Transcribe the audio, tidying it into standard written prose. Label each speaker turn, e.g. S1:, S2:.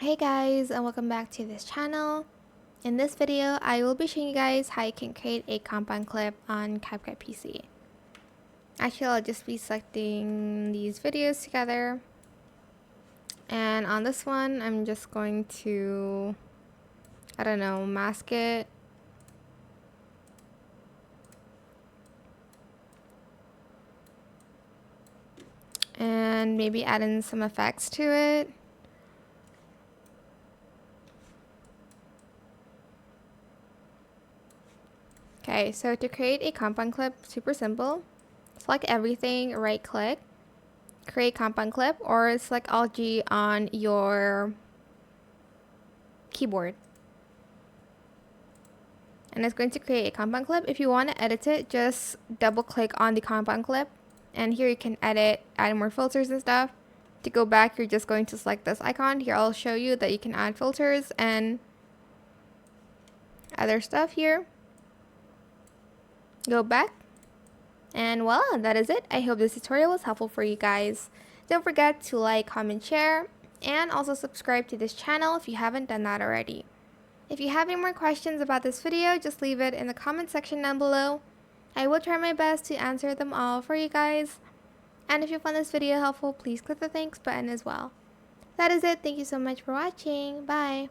S1: Hey guys, and welcome back to this channel. In this video, I will be showing you guys how you can create a compound clip on CapCut PC. Actually, I'll just be selecting these videos together. And on this one, I'm just going to, mask it. And maybe add in some effects to it. Okay, so to create a compound clip, super simple. Select everything, right click, create compound clip, or select Alt G on your keyboard. And it's going to create a compound clip. If you want to edit it, just double click on the compound clip. And here you can edit, add more filters and stuff. To go back, you're just going to select this icon. Here I'll show you that you can add filters and other stuff here. Go back. And voila, that is it. I hope this tutorial was helpful for you guys. Don't forget to like, comment, share, and also subscribe to this channel if you haven't done that already. If you have any more questions about this video, just leave it in the comment section down below. I will try my best to answer them all for you guys. And if you found this video helpful, please click the thanks button as well. That is it. Thank you so much for watching. Bye.